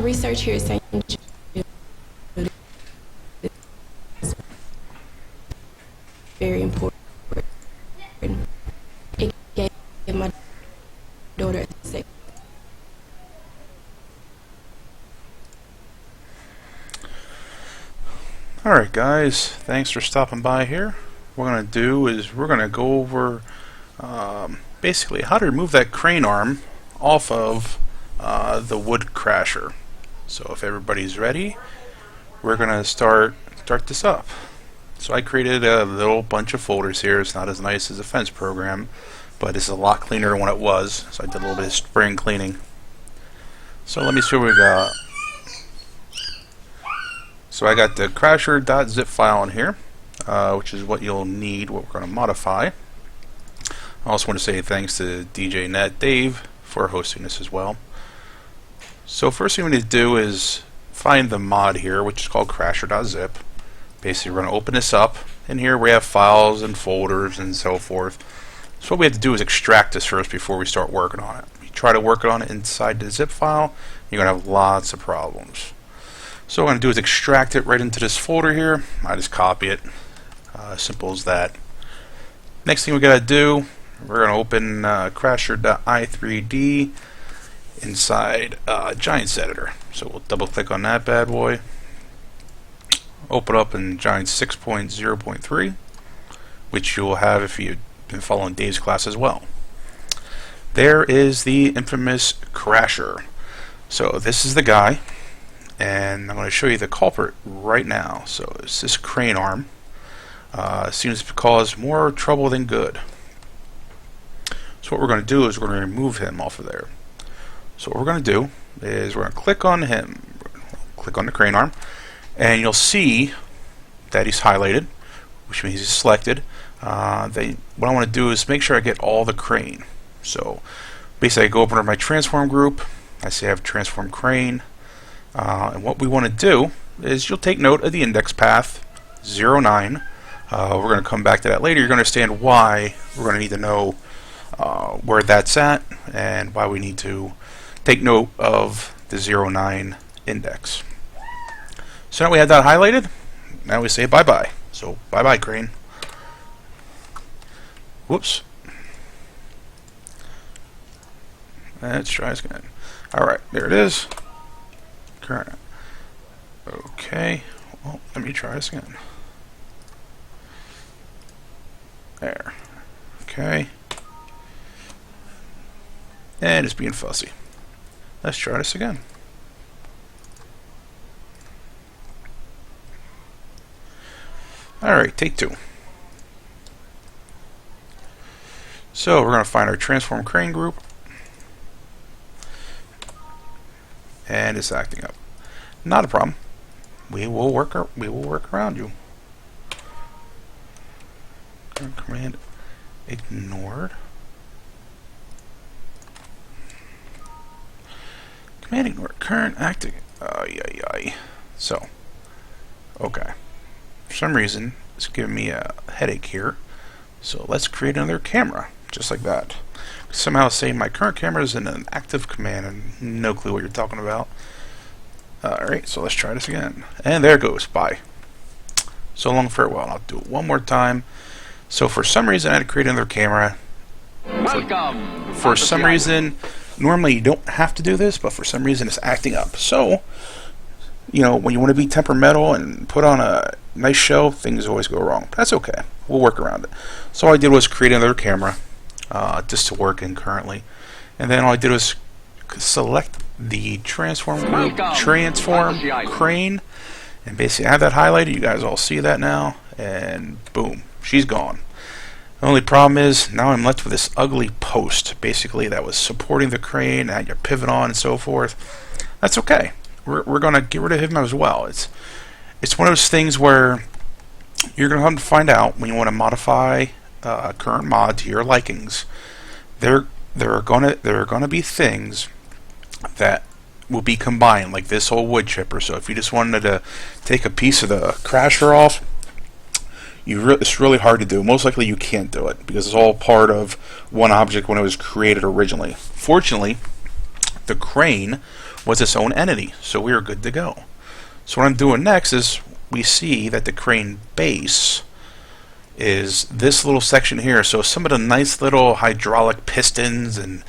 the research here is saying very important. It gave my daughter a sick. Alright guys, thanks for stopping by here. What we're going to do is we're going to go over basically how to remove that crane arm off of the wood crasher. So if everybody's ready, we're going to start this up. So I created a little bunch of folders here. It's not as nice as a fence program, but it's a lot cleaner than what it was. So I did a little bit of spring cleaning. So let me see what we got. So I got the crasher.zip file in here, which is what you'll need, what we're going to modify. I also want to say thanks to DJ Net Dave for hosting this as well. So first thing we need to do is find the mod here, which is called crasher.zip. Basically, we're going to open this up. In here we have files and folders and so forth. So what we have to do is extract this first before we start working on it. If you try to work on it inside the zip file, you're going to have lots of problems. So what I'm going to do is extract it right into this folder here. I just copy it. Simple as that. Next thing we got to do, we're going to open crasher.i3d inside Giants Editor. So we'll double click on that bad boy. Open up in Giants 6.0.3, which you'll have if you've been following Dave's class as well. There is the infamous crasher. So this is the guy, and I'm going to show you the culprit right now. So it's this crane arm. Seems to cause more trouble than good. So what we're going to do is we're going to remove him off of there. So what we're going to do is we're going to click on him, click on the crane arm, and you'll see that he's highlighted, which means he's selected. What I want to do is make sure I get all the crane. So basically I go over to my transform group, I say I have transform crane, and what we want to do is you'll take note of the index path 09. We're going to come back to that later. You're going to understand why we're going to need to know where that's at and why we need to take note of the 09 index. So now we have that highlighted. Now we say bye-bye. So bye-bye, crane. Whoops. Let's try this again. Alright, there it is. Current. Okay. Well, let me try this again. There. Okay. And it's being fussy. Let's try this again. Alright, take two. So we're going to find our transform crane group. And it's acting up. Not a problem. We will work around you. Command ignored. Command ignored. Current acting. So, okay. For some reason, it's giving me a headache here. So let's create another camera, just like that. Somehow saying my current camera is in an active command and no clue what you're talking about. Alright, so let's try this again. And there it goes. Bye. So long, farewell. I'll do it one more time. So for some reason I had to create another camera. Welcome. For some reason, normally you don't have to do this, but for some reason it's acting up. So, you know, when you want to be temperamental and put on a nice show, things always go wrong. That's okay. We'll work around it. So all I did was create another camera just to work in currently. And then all I did was select the transform group, transform crane, and basically I have that highlighted. You guys all see that now, and boom, she's gone. The only problem is now I'm left with this ugly post, basically, that was supporting the crane, and your pivot on and so forth. That's okay. We're going to get rid of him as well. It's one of those things where you're going to have to find out when you want to modify a current mod to your likings. There are going to be things that will be combined, like this whole wood chipper. So if you just wanted to take a piece of the crasher off, it's really hard to do. Most likely you can't do it because it's all part of one object when it was created originally. Fortunately, the crane was its own entity, so we are good to go. So what I'm doing next is we see that the crane base is this little section here. So some of the nice little hydraulic pistons and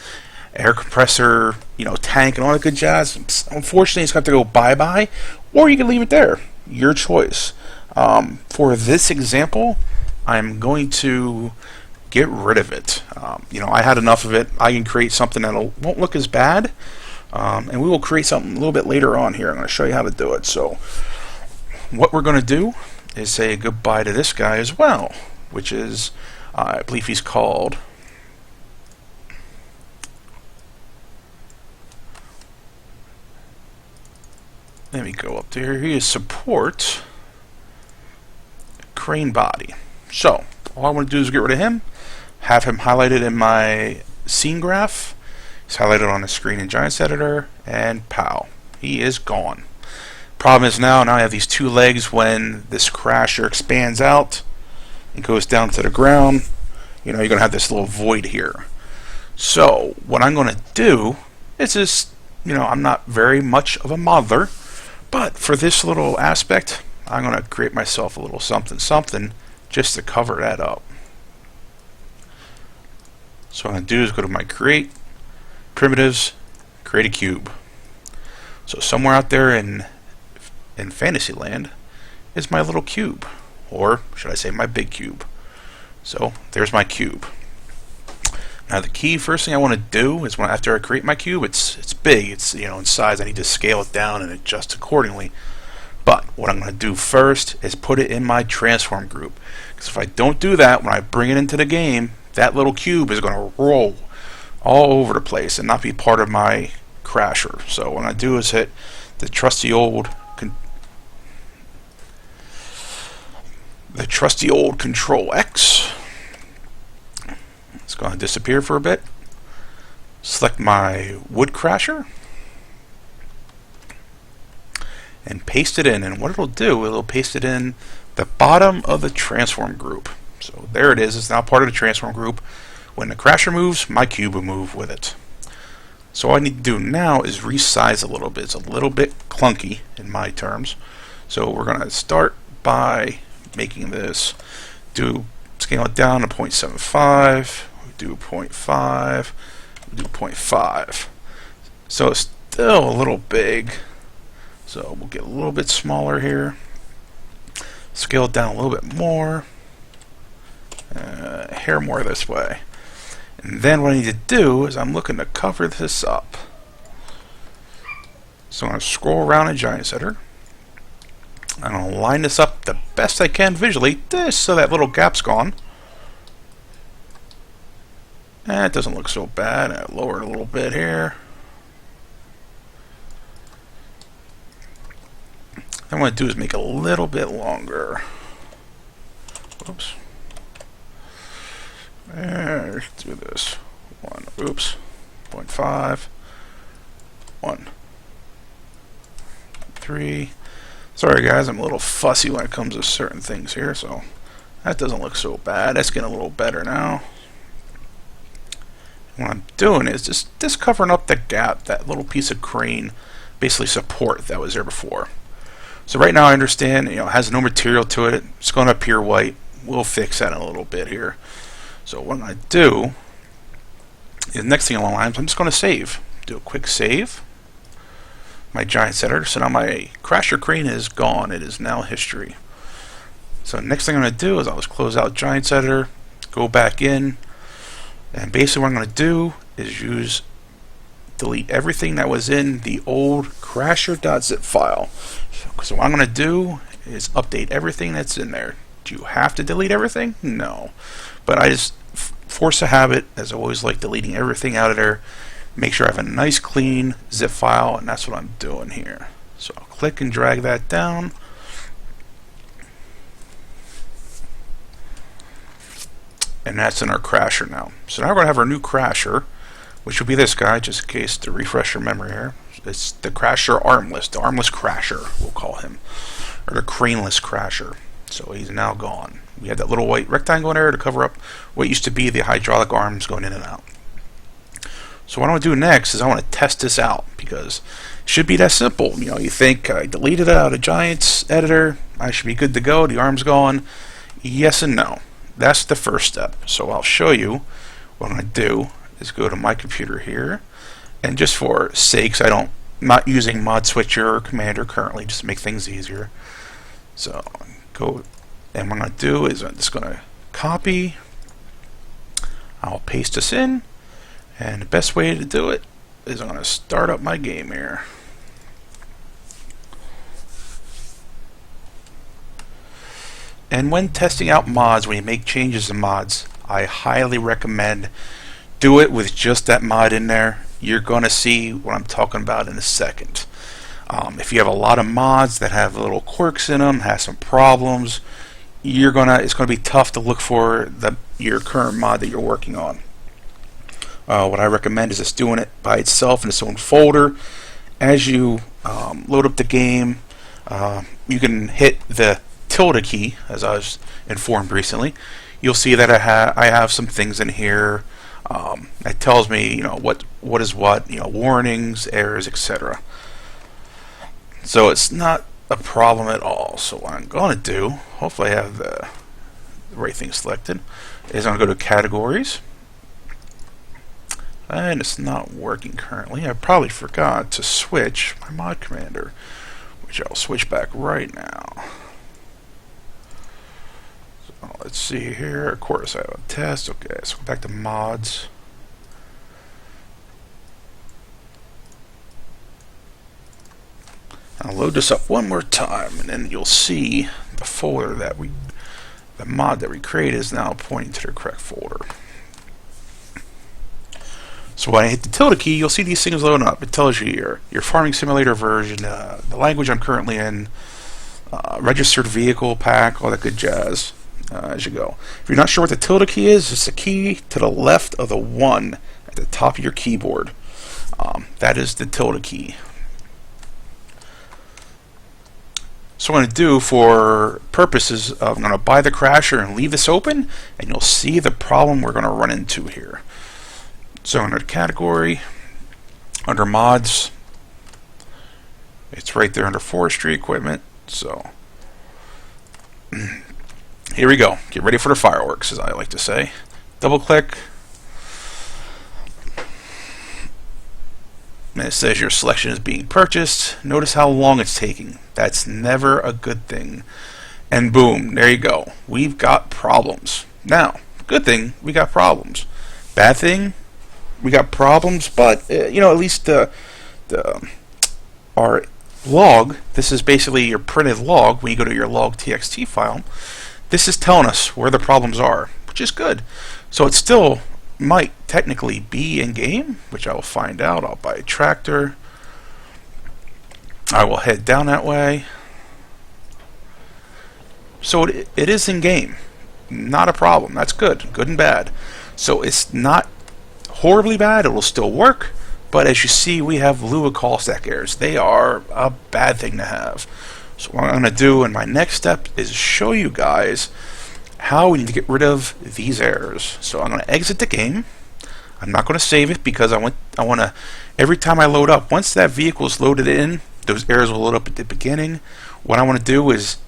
air compressor, tank and all that good jazz, unfortunately it's got to go bye-bye, or you can leave it there. Your choice. For this example, I'm going to get rid of it. I had enough of it. I can create something that won't look as bad, and we will create something a little bit later on here. I'm going to show you how to do it. So what we're going to do is say goodbye to this guy as well, which is, I believe he's called, let me go up there. He is support crane body. So all I want to do is get rid of him, have him highlighted in my scene graph. He's highlighted on the screen in Giants Editor, and pow, he is gone. Problem is now I have these two legs. When this crasher expands out, it goes down to the ground. You're going to have this little void here. So what I'm going to do is just, I'm not very much of a modeler, but for this little aspect, I'm going to create myself a little something just to cover that up. So what I'm going to do is go to my create, primitives, create a cube. So somewhere out there in Fantasyland is my little cube, or should I say my big cube. So there's my cube. Now the key first thing I want to do is after I create my cube, it's big, it's in size. I need to scale it down and adjust accordingly. But what I'm going to do first is put it in my transform group, because if I don't do that, when I bring it into the game, that little cube is going to roll all over the place and not be part of my crasher. So what I do is hit the trusty old Control X. It's going to disappear for a bit. Select my wood crasher and paste it in. And what it'll do, it'll paste it in the bottom of the transform group. So there it is. It's now part of the transform group. When the crasher moves, my cube will move with it. So all I need to do now is resize a little bit. It's a little bit clunky in my terms. So we're going to start by making this, scale it down to 0.75, do 0.5, do 0.5. So it's still a little big. So we'll get a little bit smaller here. Scale it down a little bit more. Hair more this way. And then what I need to do is I'm looking to cover this up. So I'm going to scroll around in Giants Editor. I'm going to line this up the best I can visually, just so that little gap's gone. It doesn't look so bad. I lower it a little bit here. Then what I do is make it a little bit longer. Whoops. Let's do this. 0.5, 1, 3. Sorry guys, I'm a little fussy when it comes to certain things here, so that doesn't look so bad. That's getting a little better now. What I'm doing is just covering up the gap, that little piece of crane, basically support that was there before. So right now I understand, it has no material to it. It's going to appear white. We'll fix that in a little bit here. So what I'm going to do is, next thing along the lines, I'm just going to save. Do a quick save. My Giants Editor. So now my crasher crane is gone. It is now history. So next thing I'm going to do is I'll just close out Giants Editor, go back in, and basically what I'm going to do is delete everything that was in the old crasher.zip file. So what I'm going to do is update everything that's in there. Do you have to delete everything? No. But I just force a habit, as I always like, deleting everything out of there. Make sure I have a nice clean zip file, and that's what I'm doing here. So I'll click and drag that down. And that's in our crasher now. So now we're going to have our new crasher, which will be this guy, just in case to refresh your memory here. It's the crasher armless, the armless crasher, we'll call him, or the craneless crasher. So he's now gone. We had that little white rectangle in there to cover up what used to be the hydraulic arms going in and out. So what I want to do next is I want to test this out, because it should be that simple. You know, you think I deleted it out of Giants editor, I should be good to go, the arm's gone. Yes and no. That's the first step. So I'll show you what I'm going to do is go to my computer here, and just for sakes, I'm not using mod switcher or commander currently, just to make things easier. So go, and what I'm going to do is I'm just going to copy, I'll paste this in, and the best way to do it is I'm going to start up my game here. And when testing out mods, when you make changes to mods, I highly recommend do it with just that mod in there. You're going to see what I'm talking about in a second. If you have a lot of mods that have little quirks in them, have some problems, it's going to be tough to look for your current mod that you're working on. What I recommend is just doing it by itself in its own folder. As you load up the game, you can hit the tilde key, as I was informed recently. You'll see that I have some things in here that tells me, you know, what is what, you know, warnings, errors, etc. So it's not a problem at all. So what I'm going to do, hopefully I have the right thing selected, is I'm going to go to categories, and it's not working currently. I probably forgot to switch my mod commander, which I'll switch back right now. Let's see here. Of course, I have a test. Okay, so go back to mods. I'll load this up one more time, and then you'll see the folder that the mod that we created is now pointing to the correct folder. So when I hit the tilde key, you'll see these things loading up. It tells you your farming simulator version, the language I'm currently in, registered vehicle pack, all that good jazz. As you go. If you're not sure what the tilde key is, it's the key to the left of the 1 at the top of your keyboard. That is the tilde key. So what I'm going to do, for purposes of, I'm going to buy the crasher and leave this open, and you'll see the problem we're going to run into here. So under the category, under mods, it's right there under forestry equipment. So here we go. Get ready for the fireworks, as I like to say. Double click. And it says your selection is being purchased. Notice how long it's taking. That's never a good thing. And boom, there you go. We've got problems. Now, good thing, we got problems. Bad thing, we got problems, but you know, at least our log, this is basically your printed log when you go to your log.txt file. This is telling us where the problems are, which is good. So it still might technically be in game, which I will find out. I'll buy a tractor. I will head down that way. So it is in game. Not a problem. That's good. Good and bad. So it's not horribly bad. It will still work. But as you see, we have Lua call stack errors. They are a bad thing to have. So what I'm going to do in my next step is show you guys how we need to get rid of these errors. So I'm going to exit the game. I'm not going to save it because I want to, every time I load up, once that vehicle is loaded in, those errors will load up at the beginning. What I want to do is,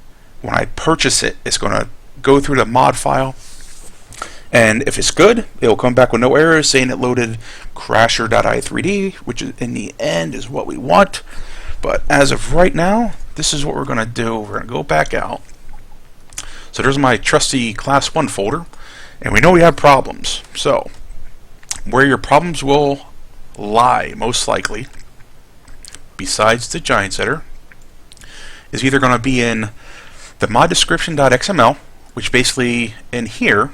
when I purchase it, it's going to go through the mod file, and if it's good, it will come back with no errors saying it loaded crasher.i3d, which is, in the end, is what we want. But as of right now, this is what we're going to do. We're going to go back out. So there's my trusty class 1 folder, and we know we have problems. So where your problems will lie, most likely, besides the Giants header, is either going to be in the mod description.xml, which basically in here,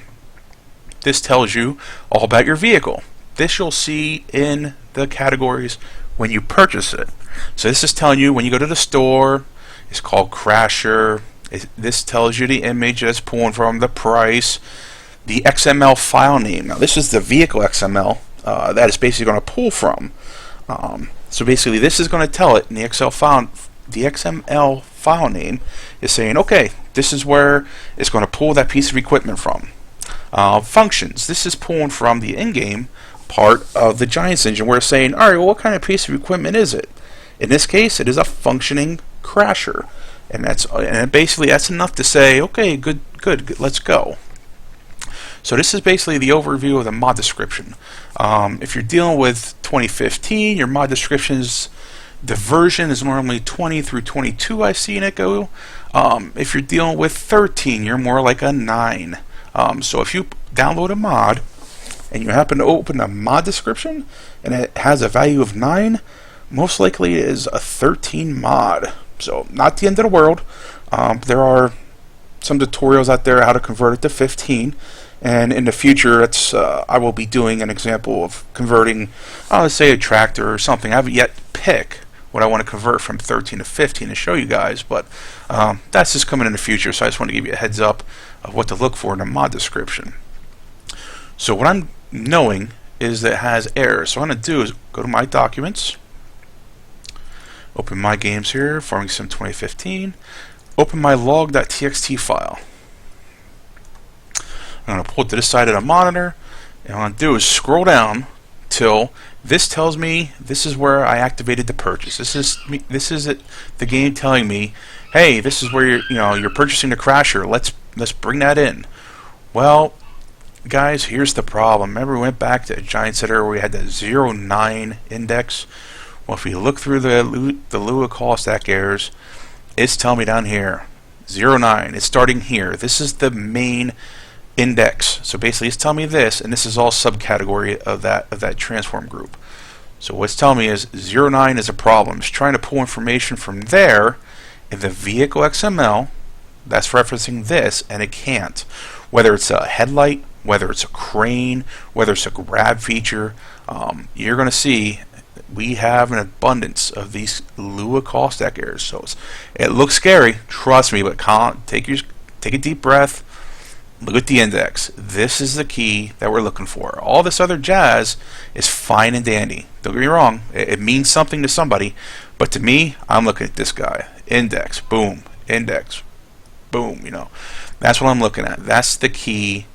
this tells you all about your vehicle. This you'll see in the categories when you purchase it. So this is telling you when you go to the store, it's called Crasher. This tells you the image that's pulling from, the price, the XML file name. Now this is the vehicle XML that is basically going to pull from. So basically this is going to tell it in the XML file name is saying, okay, this is where it's going to pull that piece of equipment from. Functions. This is pulling from the in-game part of the Giants engine. We're saying, all right, well, what kind of piece of equipment is it? In this case, it is a functioning crasher, and basically that's enough to say, okay, good, let's go. So this is basically the overview of the mod description. If you're dealing with 2015, your mod descriptions, the version is normally 20 through 22. I've seen it go. If you're dealing with 13, you're more like a 9. So if you download a mod and you happen to open a mod description and it has a value of 9, most likely it is a 13 mod. So not the end of the world. There are some tutorials out there how to convert it to 15. And in the future, I will be doing an example of converting, let's say, a tractor or something. I haven't yet picked what I want to convert from 13 to 15 to show you guys, but that's just coming in the future, so I just want to give you a heads up of what to look for in a mod description. So what I'm knowing is that it has errors. So what I'm going to do is go to my documents, open my games here, Farming Sim 2015, open my log.txt file. I'm going to pull it to this side of the monitor, and what I'm going to do is scroll down till this tells me this is where I activated the purchase. This is the game telling me, hey, this is where you're purchasing the crasher. Let's bring that in. Well, guys, here's the problem. Remember we went back to Giants Center where we had the 09 index. Well, if we look through the Lua call stack errors, it's telling me down here 09. It's starting here. This is the main index. So basically it's telling me this, and this is all subcategory of that transform group. So what's telling me is 09 is a problem. It's trying to pull information from there in the vehicle XML that's referencing this, and it can't. Whether it's a headlight, whether it's a crane, whether it's a grab feature, you're going to see we have an abundance of these Lua call stack errors. So it looks scary, trust me, but take a deep breath. Look at the index. This is the key that we're looking for. All this other jazz is fine and dandy. Don't get me wrong. It means something to somebody. But to me, I'm looking at this guy. Index. Boom. Index. Boom. That's what I'm looking at. That's the key.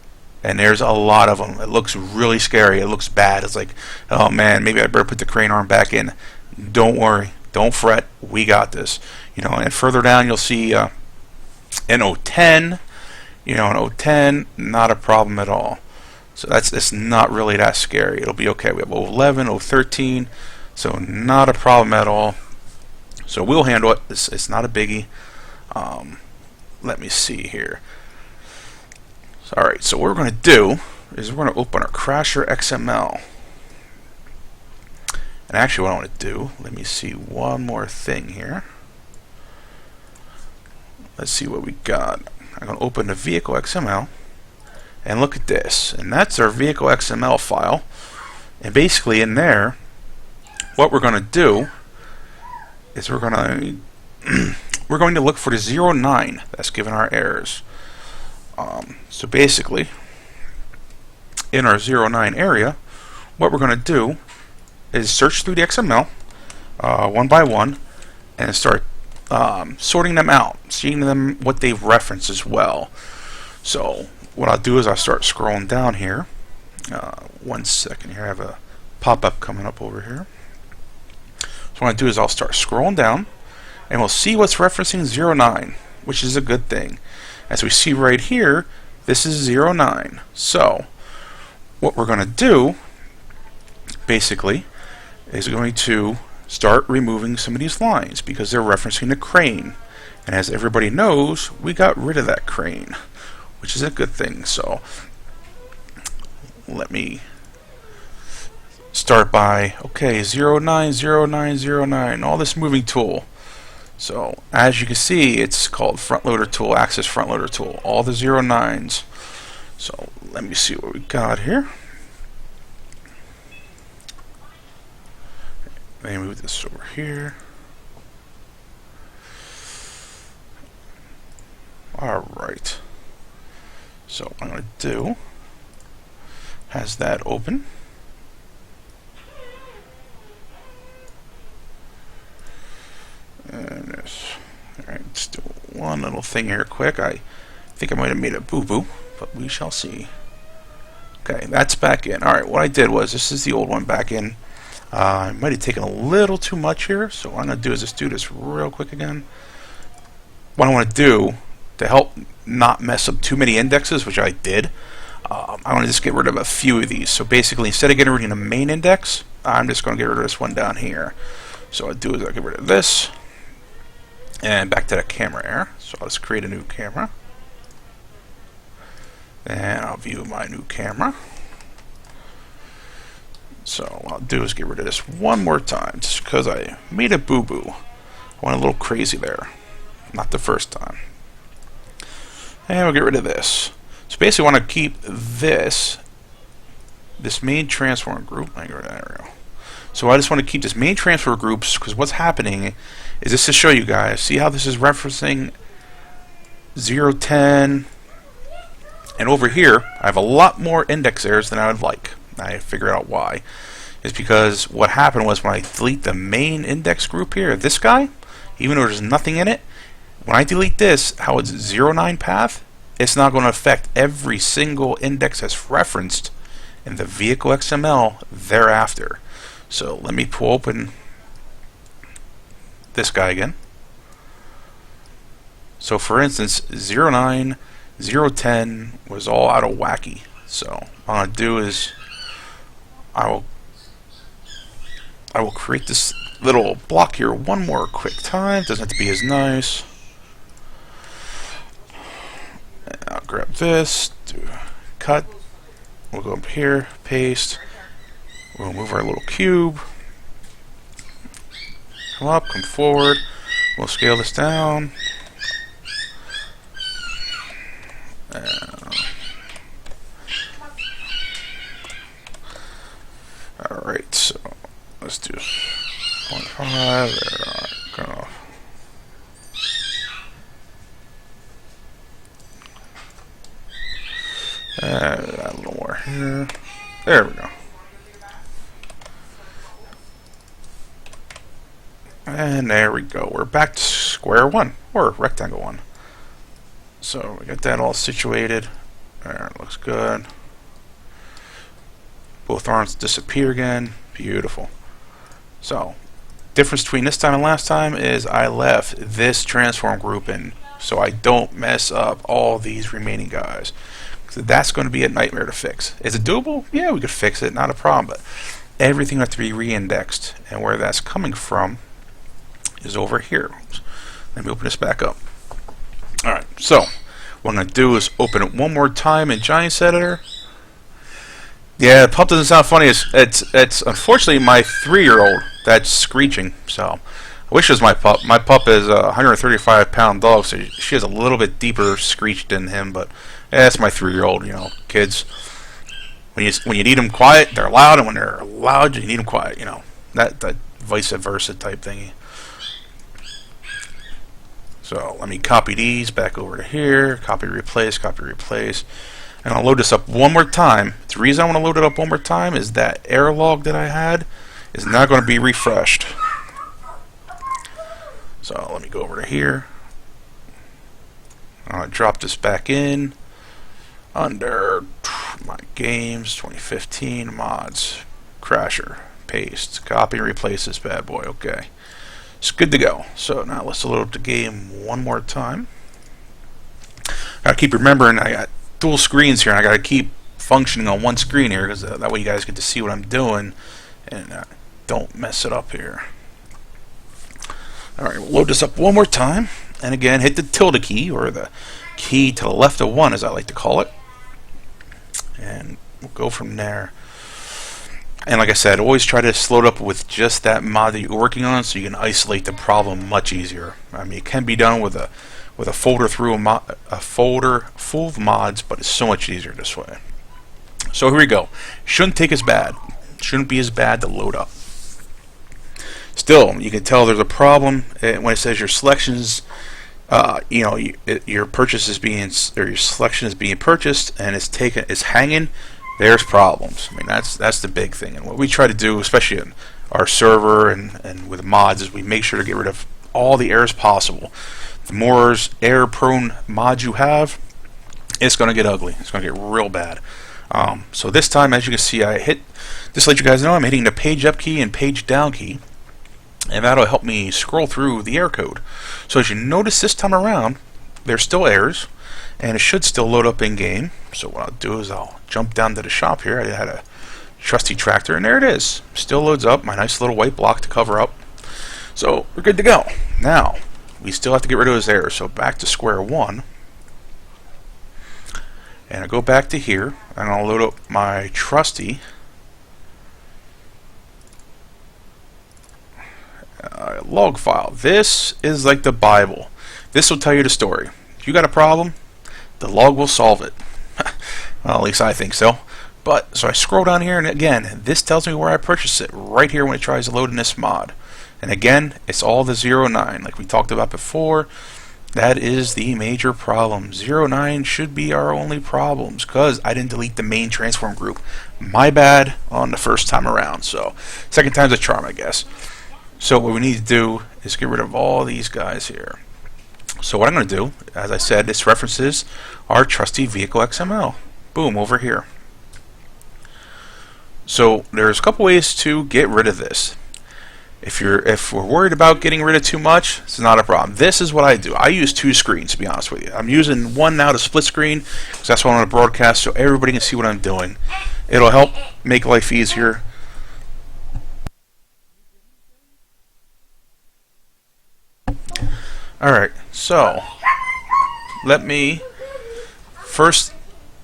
And there's a lot of them. It looks really scary. It looks bad. It's like, oh man, maybe I better put the crane arm back in. Don't worry. Don't fret. We got this. And further down you'll see an 010. An 010, not a problem at all. So it's not really that scary. It'll be okay. We have 011, 013, so not a problem at all. So we'll handle it. It's not a biggie. Let me see here. Alright, so what we're going to do is we're going to open our Crasher XML. And actually what I want to do, let me see one more thing here. Let's see what we got. I'm going to open the vehicle XML and look at this, and that's our vehicle XML file. And basically in there what we're going to do is we're going to look for the 09 that's given our errors. So basically in our 09 area what we're going to do is search through the XML one by one and start sorting them out, seeing them what they've referenced as well. So what I'll do is I'll start scrolling down here. 1 second here, I have a pop-up coming up over here. So what I'll do is I'll start scrolling down and we'll see what's referencing 09, which is a good thing. As we see right here, this is 09. So what we're going to do basically is going to start removing some of these lines because they're referencing the crane, and as everybody knows, we got rid of that crane, which is a good thing. So let me start by 09, 09, 09, all this moving tool. So as you can see, it's called front loader tool, axis front loader tool, all the 09s. So let me see what we got here. Let me move this over here. Alright. So what I'm going to do, has that open. And this. Alright, let's do one little thing here quick. I think I might have made a boo-boo, but we shall see. Okay, that's back in. Alright, what I did was, this is the old one back in. I might have taken a little too much here, so what I'm going to do is just do this real quick again. What I want to do, to help not mess up too many indexes, which I did, I want to just get rid of a few of these. So basically, instead of getting rid of the main index, I'm just going to get rid of this one down here. So what I do is I'll get rid of this, and back to the camera error. So I'll just create a new camera. And I'll view my new camera. So what I'll do is get rid of this one more time, just because I made a boo-boo. I went a little crazy there. Not the first time. And we'll get rid of this. So basically I want to keep this main transform group. There we go. So I just want to keep this main transfer groups, because what's happening is this to show you guys. See how this is referencing 0, 10, and over here I have a lot more index errors than I would like. I figured out why. It's because what happened was when I delete the main index group here, this guy, even though there's nothing in it, when I delete this, how it's 09 path, it's not going to affect every single index that's referenced in the vehicle XML thereafter. So let me pull open this guy again. So for instance, 09, 010 was all out of wacky. So what I'm going to do is I will create this little block here one more quick time. Doesn't have to be as nice. And I'll grab this, do cut. We'll go up here, paste. We'll move our little cube. Come up, come forward. We'll scale this down. Alright, so let's do 0.5. There, go. A little more here. There we go. And there we go. We're back to square one, or rectangle one. So we got that all situated. There, it looks good. Both arms disappear again. Beautiful. So, difference between this time and last time is I left this transform group in, so I don't mess up all these remaining guys. So that's going to be a nightmare to fix. Is it doable? Yeah, we could fix it, not a problem. But everything has to be re-indexed, and where that's coming from is over here. Let me open this back up. Alright, so what I'm going to do is open it one more time in Giants Editor. Yeah, the pup doesn't sound funny. It's unfortunately my 3-year-old that's screeching. So I wish it was my pup. My pup is a 135-pound dog, so she has a little bit deeper screech than him. But that's my 3-year-old. You know, kids. When you need them quiet, they're loud, and when they're loud, you need them quiet. You know, that vice versa type thingy. So let me copy these back over to here. Copy, replace, and I'll load this up one more time. The reason I want to load it up one more time is that error log that I had is not going to be refreshed. So let me go over to here. I'll drop this back in under my games 2015 mods, crasher, paste, copy, replace this bad boy. Okay, it's good to go. So now let's load up the game one more time. I keep remembering I got dual screens here, and I got to keep functioning on one screen here, because that way you guys get to see what I'm doing and don't mess it up here. Alright, we'll load this up one more time, and again hit the tilde key, or the key to the left of 1 as I like to call it, and we'll go from there. And like I said, always try to load up with just that mod that you're working on, so you can isolate the problem much easier. I mean, it can be done with a folder through a folder full of mods, but it's so much easier this way. So here we go. Shouldn't take as bad. Shouldn't be as bad to load up. Still, you can tell there's a problem when it says your selections. Your purchase is being, or your selection is being purchased, and it's hanging. There's problems. I mean, that's the big thing. And what we try to do, especially in our server and with mods, is we make sure to get rid of all the errors possible. The more error-prone mods you have, it's going to get ugly. It's going to get real bad. So this time, as you can see, just to let you guys know, I'm hitting the page up key and page down key, and that'll help me scroll through the error code. So as you notice this time around, there's still errors, and it should still load up in game. So what I'll do is I'll jump down to the shop here. I had a trusty tractor, and there it is. Still loads up, my nice little white block to cover up. So we're good to go. Now, we still have to get rid of those errors, so back to square one. And I go back to here, and I'll load up my trusty log file. This is like the Bible. This will tell you the story. If you got a problem, the log will solve it. Well, at least I think so. But so I scroll down here, and again, this tells me where I purchased it right here when it tries to load in this mod. And again, it's all the 09, like we talked about before. That is the major problem. 09 should be our only problems, because I didn't delete the main transform group. My bad on the first time around. So second time's a charm, I guess. So what we need to do is get rid of all these guys here. So what I'm going to do, as I said, this references our trusty vehicle XML. Boom, over here. So there's a couple ways to get rid of this. If we're worried about getting rid of too much, it's not a problem. This is what I do. I use two screens, to be honest with you. I'm using one now to split screen, because that's what I want to broadcast, so everybody can see what I'm doing. It'll help make life easier. Alright, so let me first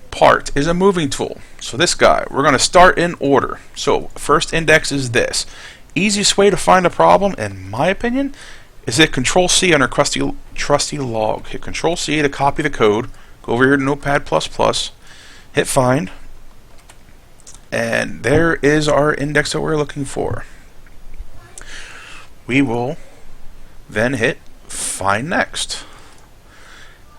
part is a moving tool. So this guy, we're going to start in order. So first index is this. Easiest way to find a problem, in my opinion, is hit Control C on our trusty log. Hit Control C to copy the code. Go over here to Notepad++. Hit find. And there is our index that we're looking for. We will then hit find next.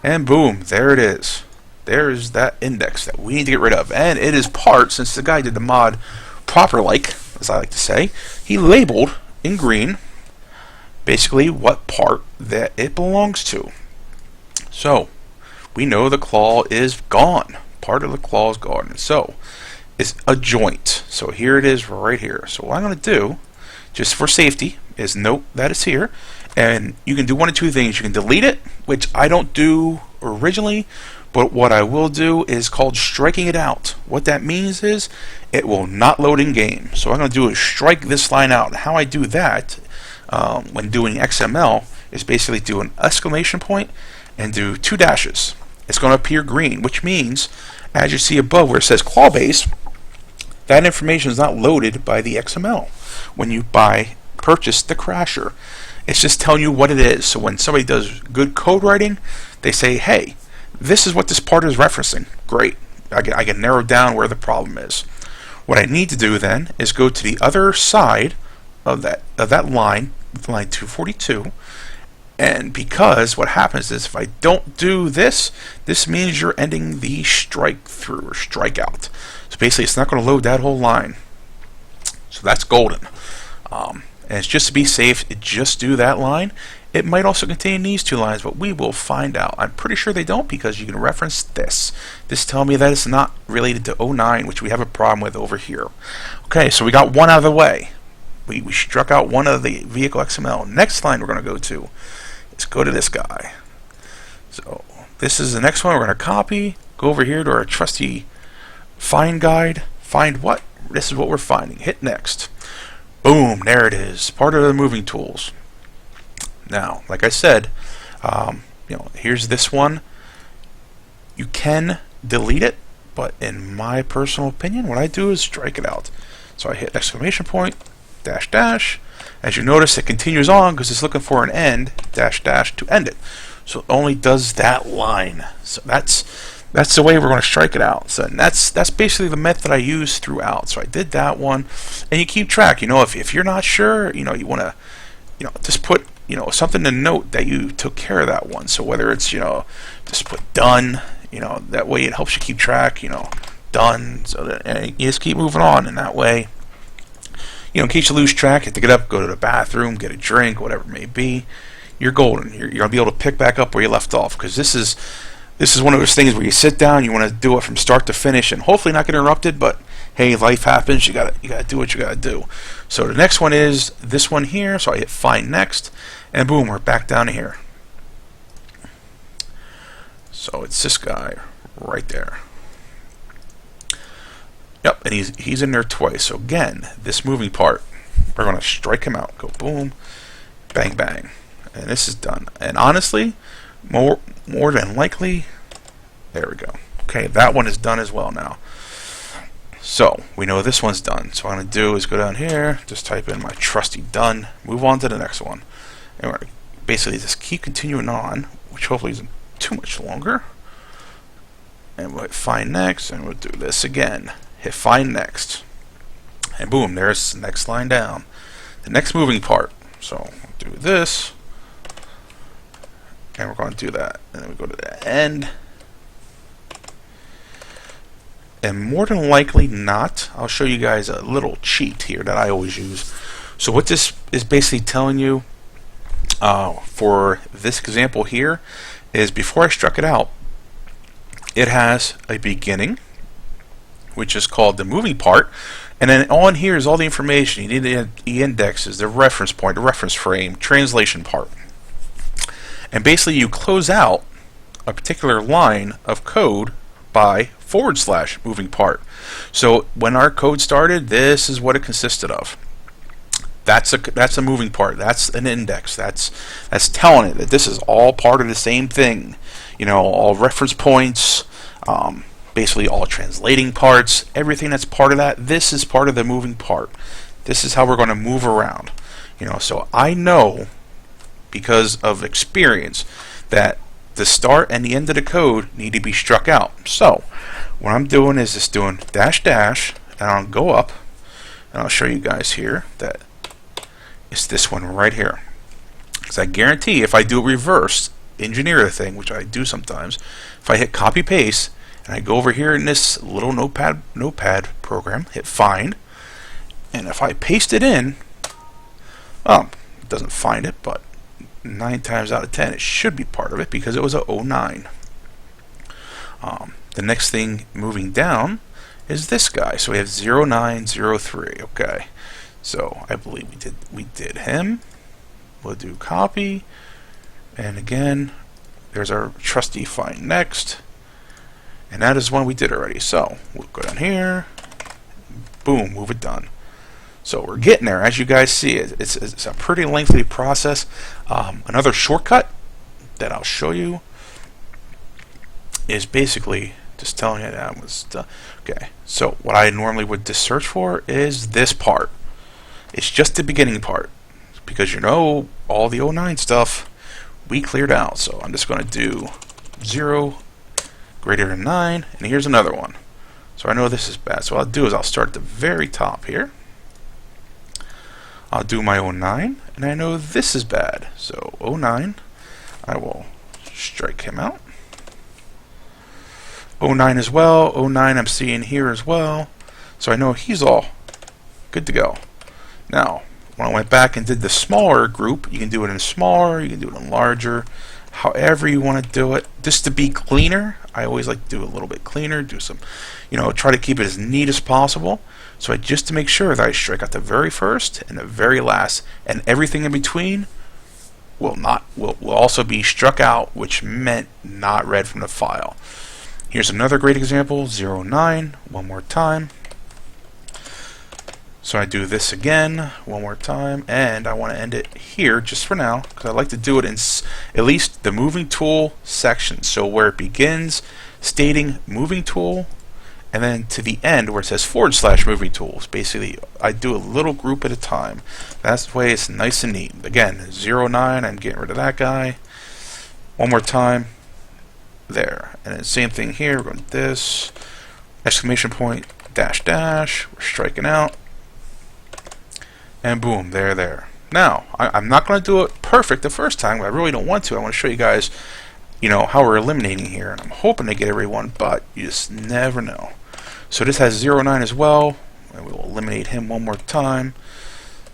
And boom, there it is. There is that index that we need to get rid of. And it is part, since the guy did the mod proper like, as I like to say, he labeled in green basically what part that it belongs to. So we know the claw is gone. Part of the claw is gone. And so it's a joint. So here it is right here. So what I'm going to do, just for safety, is note that it's here. And you can do one of two things. You can delete it, which I don't do originally, but what I will do is called striking it out. What that means is it will not load in game. So what I'm going to do is strike this line out. And how I do that when doing XML is basically do an exclamation point and do 2 dashes. It's going to appear green, which means, as you see above where it says claw base, that information is not loaded by the XML when you purchase the crasher. It's just telling you what it is. So when somebody does good code writing, they say, hey, this is what this part is referencing. Great. I can narrow down where the problem is. What I need to do then is go to the other side of that line 242. And because what happens is if I don't do this, this means you're ending the strike through or strikeout. So basically it's not going to load that whole line. So that's golden. And it's just to be safe, just do that line. It might also contain these 2 lines, but we will find out. I'm pretty sure they don't, because you can reference this. This tells me that it's not related to 09, which we have a problem with over here. Okay, so we got one out of the way. We struck out one of the vehicle XML. Next line we're going to go to is go to this guy. So this is the next one we're going to copy. Go over here to our trusty find guide. Find what? This is what we're finding. Hit next. Boom, there it is. Part of the moving tools. Now, like I said, here's this one. You can delete it, but in my personal opinion, what I do is strike it out. So I hit exclamation point, dash dash. As you notice, it continues on because it's looking for an end, dash dash, to end it. So it only does that line. So that's the way we're going to strike it out. So that's basically the method I use throughout. So I did that one, and you keep track. If you're not sure, you want to, just put something to note that you took care of that one. So whether it's just put done, that way it helps you keep track. Done, so that and you just keep moving on, and that way, in case you lose track, you have to get up, go to the bathroom, get a drink, whatever it may be. You're golden. You're gonna be able to pick back up where you left off, because this is This is one of those things where you sit down, you want to do it from start to finish, and hopefully not get interrupted. But hey, life happens. You gotta do what you gotta do. So the next one is this one here. So I hit Find Next, and boom, we're back down here. So it's this guy right there. Yep, and he's in there twice. So again, this moving part, we're gonna strike him out. Go boom, bang bang, and this is done. And honestly, more than likely, there we go. Okay, that one is done as well now. So we know this one's done. So what I'm gonna do is go down here, just type in my trusty done, move on to the next one, and we're gonna basically just keep continuing on, which hopefully isn't too much longer. And we'll hit Find Next, and we'll do this again. Hit Find Next, and boom, there's the next line down, the next moving part. So we'll do this, and we're going to do that, and then we go to the end. And more than likely not, I'll show you guys a little cheat here that I always use. So what this is basically telling you for this example here is before I struck it out, it has a beginning, which is called the moving part, and then on here is all the information. You need the indexes, the reference point, the reference frame, translation part. And basically you close out a particular line of code by / moving part. So when our code started, this is what it consisted of. That's a moving part. That's an index. That's telling it that this is all part of the same thing. You know, all reference points, basically all translating parts, everything that's part of that. This is part of the moving part. This is how we're going to move around. You know, so I know because of experience that the start and the end of the code need to be struck out. So what I'm doing is just doing -- and I'll go up and I'll show you guys here that it's this one right here. Because I guarantee if I do it reverse, engineer the thing, which I do sometimes, if I hit copy paste and I go over here in this little notepad program, hit find, and if I paste it in, it doesn't find it, but 9 times out of 10 it should be part of it because it was a 09. The next thing moving down is this guy. So we have 0903. Okay, so I believe we did him. We'll do copy, and again there's our trusty Find Next, and that is one we did already. So we'll go down here, boom, move it done. So we're getting there. As you guys see, it's a pretty lengthy process. Another shortcut that I'll show you is basically just telling you that was done. Okay, so what I normally would just search for is this part. It's just the beginning part, because you know all the 09 stuff we cleared out. So I'm just going to do 0 greater than 9, and here's another one. So I know this is bad. So what I'll do is I'll start at the very top here. I'll do my 09, and I know this is bad. So 09, I will strike him out. 09 as well. 09 I'm seeing here as well. So I know he's all good to go. Now, when I went back and did the smaller group, you can do it in smaller, you can do it in larger, however you want to do it. Just to be cleaner, I always like to do a little bit cleaner, do some, try to keep it as neat as possible. So just to make sure that I strike out the very first and the very last, and everything in between will also be struck out, which meant not read from the file. Here's another great example, 09, one more time. So I do this again, one more time, and I want to end it here just for now, because I like to do it in at least the moving tool section. So where it begins, stating moving tool, and then to the end where it says / moving tools. Basically, I do a little group at a time. That's the way it's nice and neat. Again, 09, I'm getting rid of that guy. One more time, there. And then same thing here, we're going to this, exclamation point, -- we're striking out. And boom, there. Now, I'm not going to do it perfect the first time. I really don't want to. I want to show you guys, how we're eliminating here. And I'm hoping to get everyone, but you just never know. So this has 09 as well. And we will eliminate him one more time.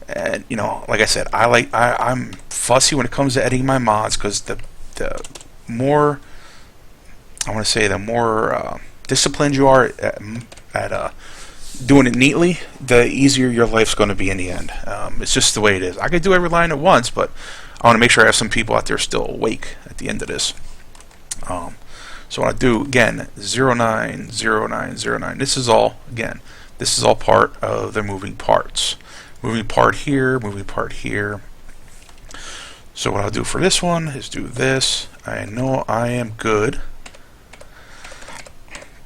And, like I said, I'm fussy when it comes to editing my mods, because the more I want to say the more disciplined you are at doing it neatly, the easier your life's going to be in the end. It's just the way it is. I could do every line at once, but I want to make sure I have some people out there still awake at the end of this. So what I do, again, 09, 09, 09. This is all part of the moving parts. Moving part here, moving part here. So what I'll do for this one is do this. I know I am good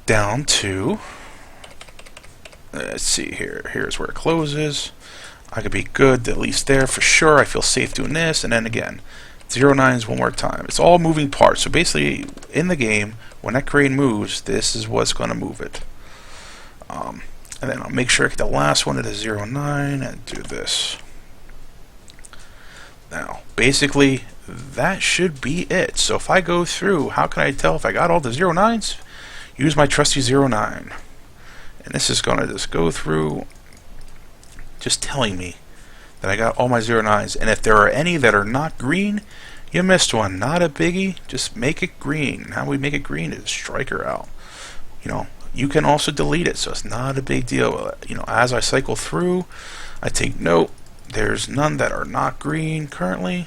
down to, let's see here. Here's where it closes. I could be good at least there for sure. I feel safe doing this. And then again, 09s one more time. It's all moving parts. So basically, in the game, when that crane moves, this is what's going to move it. And then I'll make sure I get the last one at a 09 and do this. Now, basically, that should be it. So if I go through, how can I tell if I got all the 09s? Use my trusty 09. And this is going to just go through, just telling me that I got all my 09s. And if there are any that are not green, you missed one. Not a biggie. Just make it green. How we make it green is strike her out. You know, you can also delete it, so it's not a big deal. You know, as I cycle through, I take note. There's none that are not green currently.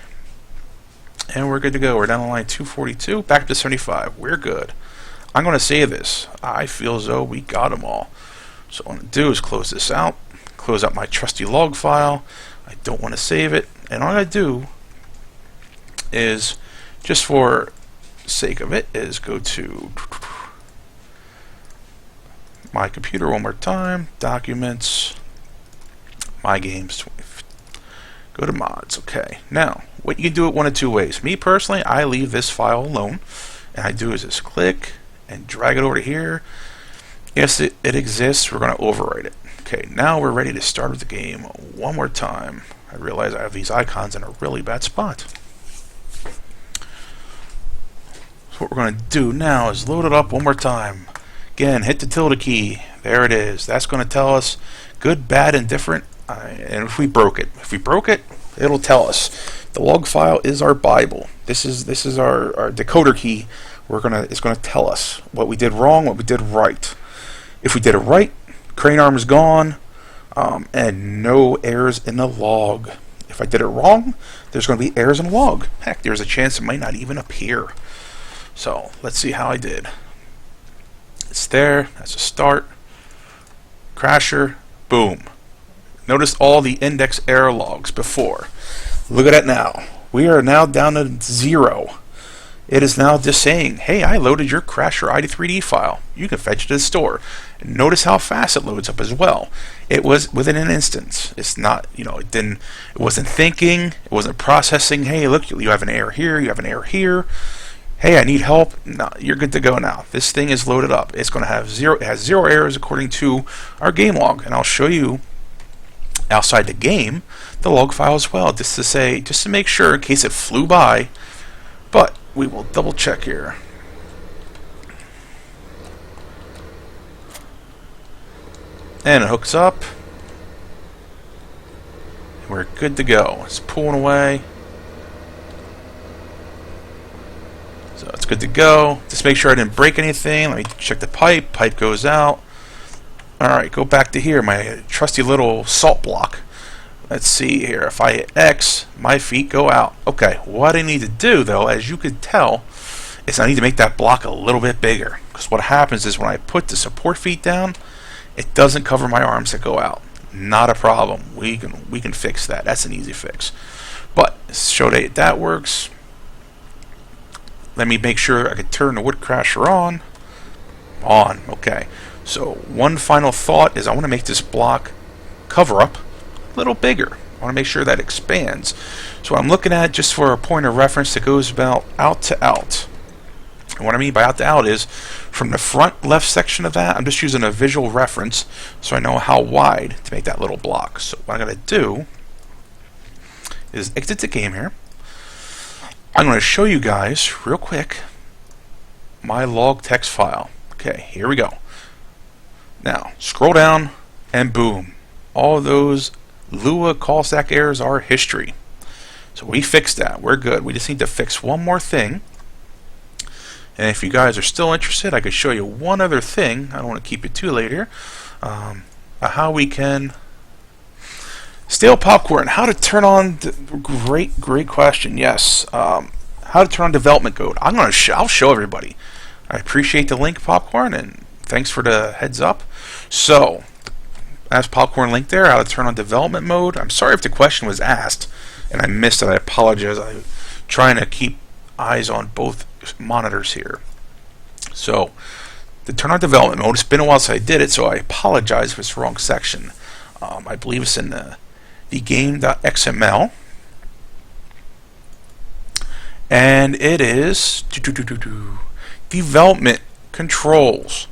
And we're good to go. We're down to line 242. Back up to 75. We're good. I'm going to save this. I feel as though we got them all. So what I'm going to do is close this out. Close out my trusty log file. I don't want to save it. And all I do is, just for sake of it, is go to my computer one more time. Documents. My games. Go to mods. Okay. Now, what you can do it one of two ways. Me personally, I leave this file alone. And I do is just click and drag it over to here. Yes, it exists. We're going to overwrite it. Okay, now we're ready to start with the game one more time. I realize I have these icons in a really bad spot. So what we're going to do now is load it up one more time. Again, hit the tilde key. There it is. That's going to tell us good, bad, and different. And if we broke it, it'll tell us. The log file is our Bible. This is our decoder key. It's gonna tell us what we did wrong, what we did right. If we did it right, crane arm is gone, and no errors in the log. If I did it wrong, there's going to be errors in the log. Heck, there's a chance it might not even appear. So let's see how I did. It's there. That's a start. Crasher. Boom. Notice all the index error logs before. Look at that now. We are now down to 0. It is now just saying, hey, I loaded your Crasher ID3D file. You can fetch it to the store. And notice how fast it loads up as well. It was within an instance. It's not, it wasn't thinking, it wasn't processing, hey, look, you have an error here, you have an error here. Hey, I need help. No, you're good to go now. This thing is loaded up. It's going to have it has 0 errors according to our game log. And I'll show you outside the game the log file as well, just to make sure in case it flew by. But we will double check here. And it hooks up. We're good to go. It's pulling away. So it's good to go. Just make sure I didn't break anything. Let me check the pipe. Pipe goes out. Alright, go back to here. My trusty little salt block. Let's see here. If I hit X, my feet go out. Okay, what I need to do, though, as you could tell, is I need to make that block a little bit bigger. Because what happens is when I put the support feet down, it doesn't cover my arms that go out. Not a problem. We can fix that. That's an easy fix. But show that works. Let me make sure I can turn the wood crasher on. On. Okay. So one final thought is I want to make this block cover up a little bigger. I want to make sure that expands. So what I'm looking at, just for a point of reference, that goes about out to out. And what I mean by out to out is from the front left section of that, I'm just using a visual reference so I know how wide to make that little block. So what I'm going to do is exit the game here. I'm going to show you guys real quick my log text file. Okay, here we go. Now, scroll down and boom. All those Lua call stack errors are history. So we fixed that. We're good. We just need to fix one more thing. And if you guys are still interested, I could show you one other thing. I don't want to keep it too late here. How we can stale popcorn. How to turn on great question. Yes. How to turn on development code. I'll show everybody. I appreciate the link, Popcorn, and thanks for the heads up. So, as Popcorn link there, how to turn on development mode. I'm sorry if the question was asked and I missed it. I apologize. I'm trying to keep eyes on both monitors here. So, to turn on development mode, it's been a while since I did it, so I apologize if it's the wrong section. I believe it's in the game.xml. And it is development controls.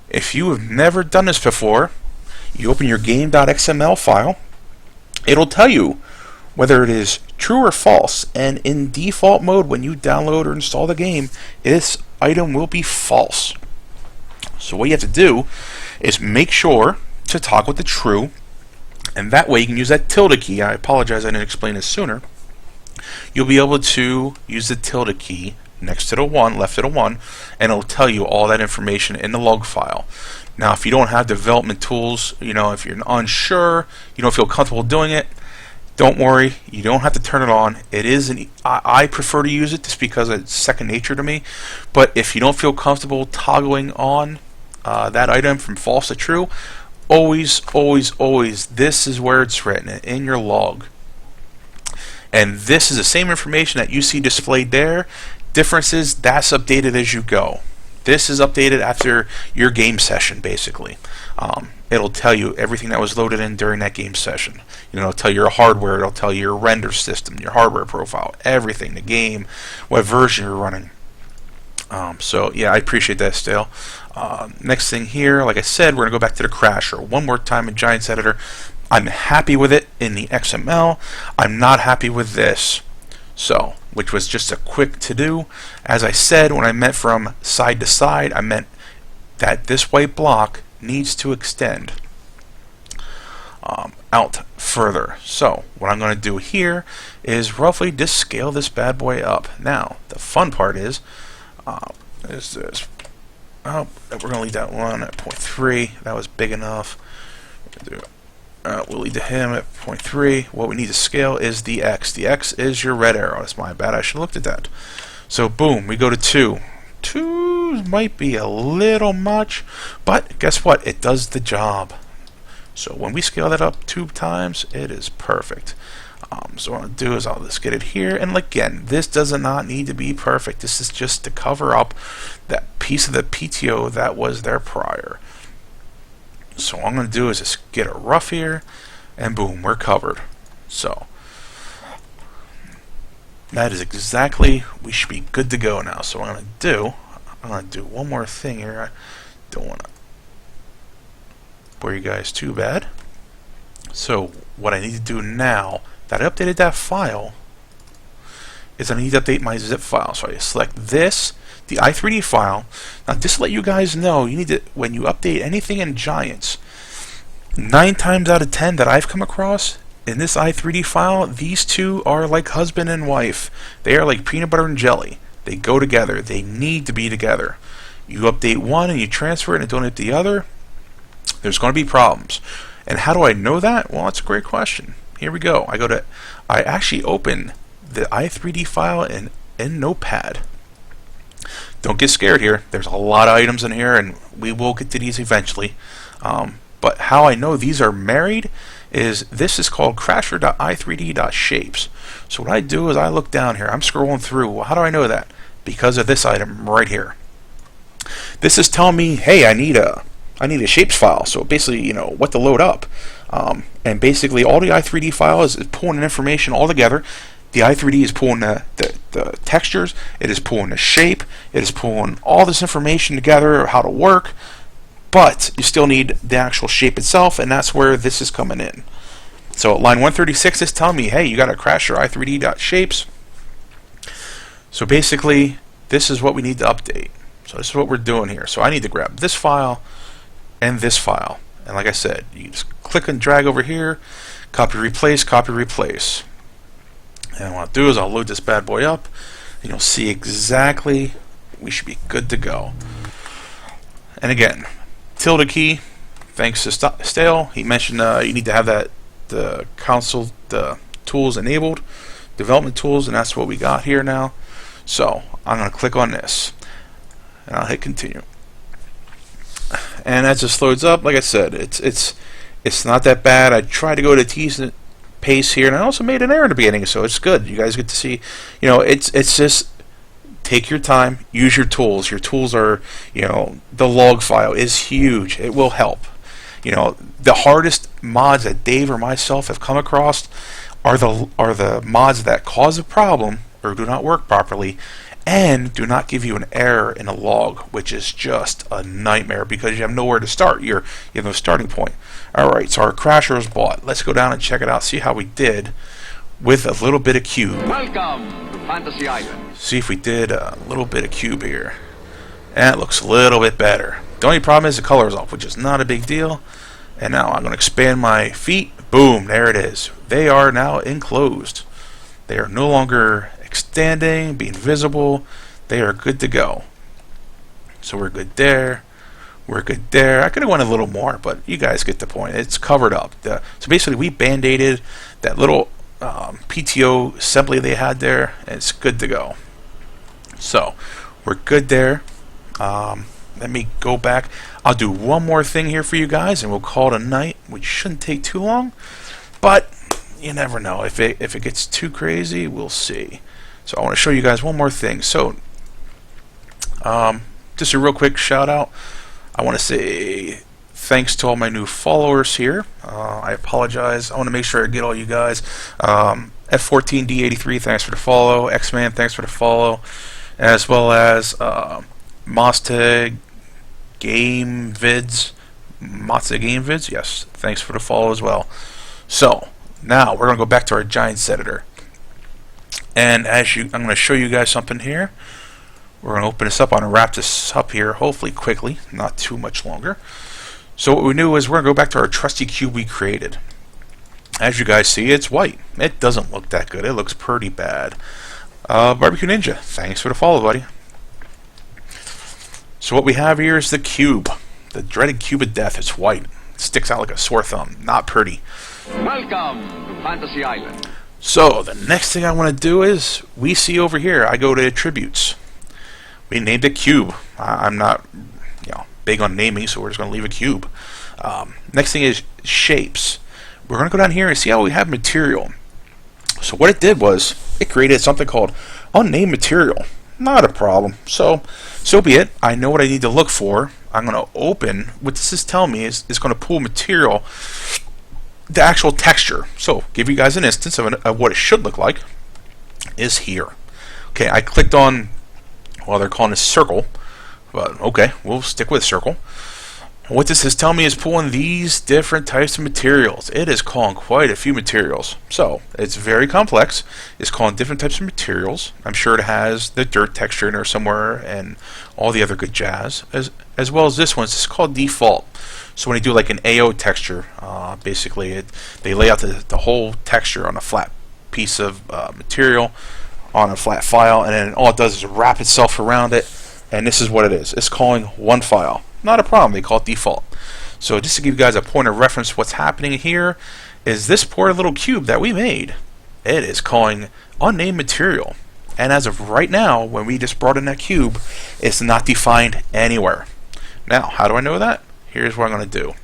If you have never done this before, you open your game.xml file, it'll tell you whether it is true or false, and in default mode when you download or install the game, this item will be false. So what you have to do is make sure to toggle the true, and that way you can use that tilde key. I apologize I didn't explain this sooner. You'll be able to use the tilde key next to the 1, left to the 1, and it'll tell you all that information in the log file. Now, if you don't have development tools, if you're unsure, you don't feel comfortable doing it, don't worry. You don't have to turn it on. It is I prefer to use it just because it's second nature to me. But if you don't feel comfortable toggling on that item from false to true, always, this is where it's written in your log. And this is the same information that you see displayed there. Difference is that's updated as you go. This is updated after your game session, basically. It'll tell you everything that was loaded in during that game session. It'll tell you your hardware, it'll tell you your render system, your hardware profile, everything, the game, what version you're running. So yeah, I appreciate that, Stale. Next thing here, like I said, we're going to go back to the Crasher one more time in Giants Editor. I'm happy with it in the XML. I'm not happy with this. So, which was just a quick to do. As I said, when I meant from side to side, I meant that this white block needs to extend out further. So, what I'm going to do here is roughly just scale this bad boy up. Now, the fun part is this. Oh, we're going to leave that one at 0.3. That was big enough. We'll lead to him at 0.3. What we need to scale is the X. The X is your red arrow. That's my bad. I should have looked at that. So boom, we go to 2. 2 might be a little much, but guess what? It does the job. So when we scale that up 2 times, it is perfect. So what I'll do is I'll just get it here. And again, this does not need to be perfect. This is just to cover up that piece of the PTO that was there prior. So what I'm going to do is just get it rough here, and boom, we're covered. So that is exactly, we should be good to go now. So what I'm going to do one more thing here. I don't want to bore you guys too bad. So what I need to do now that I updated that file is I need to update my zip file. So I select this, the i3D file. Now just to let you guys know, you need to, when you update anything in Giants, 9 times out of 10 that I've come across in this i3D file, these two are like husband and wife. They are like peanut butter and jelly. They go together. They need to be together. You update one and you transfer it and don't hit the other, there's going to be problems. And how do I know that? Well, that's a great question. Here we go. I actually open the i3D file in Notepad. Don't get scared here. There's a lot of items in here, and we will get to these eventually. But how I know these are married is this is called crasher.i3d.shapes. So what I do is I look down here. I'm scrolling through. Well, how do I know that? Because of this item right here. This is telling me, hey, I need a shapes file. So basically, what to load up. And basically, all the i3D files is pulling information all together. The i3D is pulling the textures, it is pulling the shape, it is pulling all this information together, how to work, but you still need the actual shape itself, and that's where this is coming in. So line 136 is telling me, hey, you got a Crasher i3d.shapes. So basically, this is what we need to update. So this is what we're doing here. So I need to grab this file and this file. And like I said, you just click and drag over here, copy, replace, copy, replace. And what I'll do is I'll load this bad boy up, and you'll see exactly we should be good to go. And again, tilde key, thanks to Stale, he mentioned you need to have the console, the tools enabled, development tools, and that's what we got here now. So I'm going to click on this, and I'll hit continue. And as this loads up, like I said, it's not that bad. I tried to go at a decent pace here, and I also made an error in the beginning, so it's good. You guys get to see, you know, it's just take your time, use your tools. Your tools are, you know, the log file is huge. It will help. You know, the hardest mods that Dave or myself have come across are the mods that cause a problem or do not work properly and do not give you an error in a log, which is just a nightmare because you have nowhere to start. You have no starting point. Alright, so our crasher was bought. Let's go down and check it out, see how we did with a little bit of cube. Welcome to Fantasy Island. See if we did a little bit of cube here. And it looks a little bit better. The only problem is the color is off, which is not a big deal. And now I'm going to expand my feet. Boom, there it is. They are now enclosed. They are no longer extending, being visible. They are good to go. So we're good there. We're good there. I could have went a little more, but you guys get the point. It's covered up. So basically we band-aided that little PTO assembly they had there, and it's good to go. So we're good there. Let me go back. I'll do one more thing here for you guys, and we'll call it a night, which shouldn't take too long. But you never know. If it gets too crazy, we'll see. So I want to show you guys one more thing. So just a real quick shout out. I want to say thanks to all my new followers here. I apologize. I want to make sure I get all you guys. F14D83, thanks for the follow. X-Man, thanks for the follow. As well as Mosteg Game Vids. Mosteg Game Vids, yes. Thanks for the follow as well. So now we're going to go back to our Giants editor. And I'm going to show you guys something here. We're going to open this up. I'm going to wrap this up here, hopefully quickly, not too much longer. So what we do is we're going to go back to our trusty cube we created. As you guys see, it's white. It doesn't look that good. It looks pretty bad. Barbecue Ninja, thanks for the follow, buddy. So what we have here is the cube. The dreaded cube of death. It's white. It sticks out like a sore thumb. Not pretty. Welcome to Fantasy Island. So the next thing I want to do is, we see over here, I go to attributes. We named it cube. I'm not, big on naming, so we're just going to leave a cube. Next thing is shapes. We're going to go down here and see how we have material. So what it did was, it created something called unnamed material. Not a problem. So be it. I know what I need to look for. I'm going to open. What this is telling me is it's going to pull material, the actual texture. So give you guys an instance of what it should look like is here. Okay, I clicked on, well, they're calling it circle, but okay, we'll stick with circle. What this is telling me is pulling these different types of materials. It is calling quite a few materials. So it's very complex. It's calling different types of materials. I'm sure it has the dirt texture in there somewhere and all the other good jazz, as well as this one. It's called default. So when you do like an AO texture, basically they lay out the whole texture on a flat piece of material on a flat file, and then all it does is wrap itself around it, and this is what it is. It's calling one file. Not a problem. They call it default. So just to give you guys a point of reference, what's happening here is this poor little cube that we made, it is calling unnamed material. And as of right now, when we just brought in that cube, it's not defined anywhere. Now, how do I know that? Here's what I'm going to do.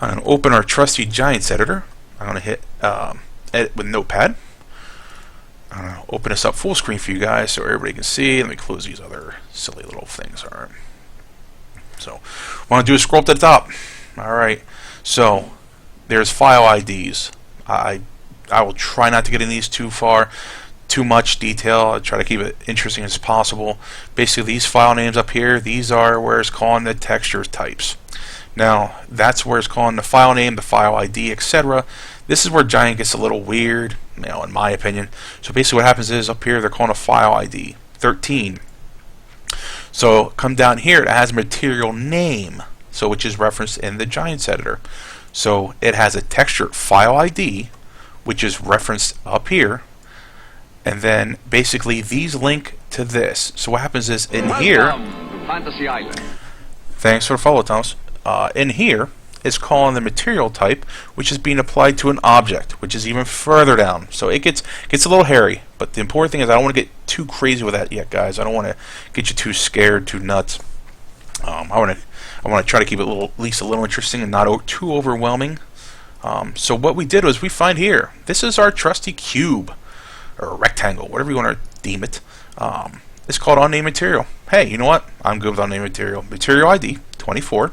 I'm going to open our trusty Giants editor. I'm going to hit edit with Notepad. I'm going to open this up full screen for you guys so everybody can see. Let me close these other silly little things. All right. So what I want to do is scroll up to the top. Alright, so there's file IDs. I will try not to get in these too much detail. I'll try to keep it interesting as possible. Basically, these file names up here, these are where it's calling the texture types. Now, that's where it's calling the file name, the file ID, etc. This is where Giant gets a little weird, in my opinion. So basically what happens is up here they're calling a file ID 13. So come down here, it has material name, so which is referenced in the Giants editor. So it has a texture file ID, which is referenced up here, and then basically these link to this. So what happens is in here, Welcome to Fantasy Island. thanks for the follow, Thomas. In here, it's calling the material type, which is being applied to an object, which is even further down. So it gets a little hairy. But the important thing is I don't want to get too crazy with that yet, guys. I don't want to get you too scared, too nuts. I want to try to keep it at least a little interesting and not too overwhelming. So what we did was we find here, this is our trusty cube, or rectangle, whatever you want to deem it. It's called unnamed material. Hey, you know what? I'm good with unnamed material. Material ID 24.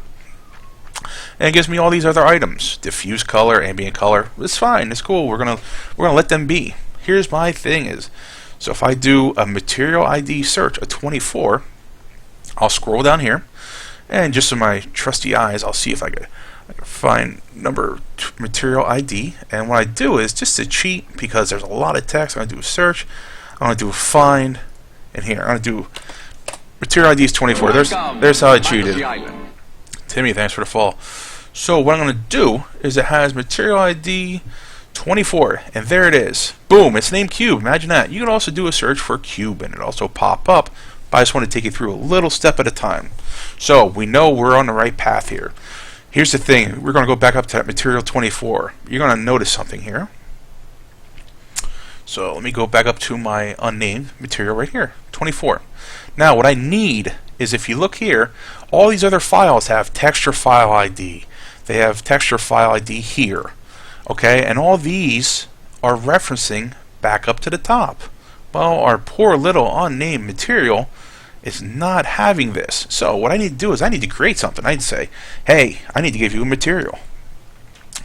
And it gives me all these other items. Diffuse color, ambient color. It's fine. It's cool. We're gonna let them be. Here's my thing is, so if I do a material ID search, a 24, I'll scroll down here, and just in my trusty eyes, I'll see if I can find material ID. And what I do is, just to cheat, because there's a lot of text, I'm going to do a search. I'm going to do a find, and here, I'm going to do material ID is 24. There's how I cheated. Timmy, thanks for the follow. So what I'm going to do is it has material ID 24, and there it is. Boom, it's named cube. Imagine that. You can also do a search for cube, and it also pop up. But I just want to take you through a little step at a time. So we know we're on the right path here. Here's the thing. We're going to go back up to that material 24. You're going to notice something here. So let me go back up to my unnamed material right here, 24. Now what I need is, if you look here, all these other files have texture file ID. They have texture file ID here. Okay, and all these are referencing back up to the top. Well, our poor little unnamed material is not having this. So what I need to do is I need to create something. I need to say, hey, I need to give you a material.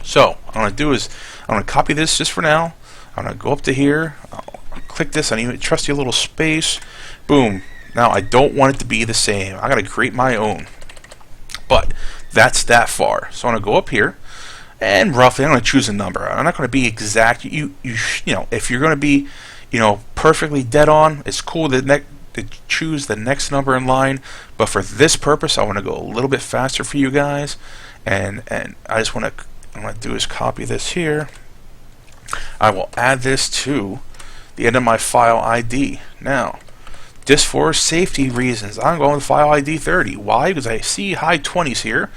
So what I'm going to do is I'm going to copy this just for now. I'm going to go up to here. I'll click this. I need a trusty little space. Boom. Now I don't want it to be the same. I got to create my own. But that's that far. So I'm going to go up here, and roughly I'm going to choose a number. I'm not going to be exact. You know, if you're going to be, perfectly dead on, it's cool to choose the next number in line. But for this purpose, I want to go a little bit faster for you guys, and I just want to. What I'm going to do is copy this here. I will add this to the end of my file ID. Now, just for safety reasons, I'm going with file ID 30. Why? Because I see high 20s here.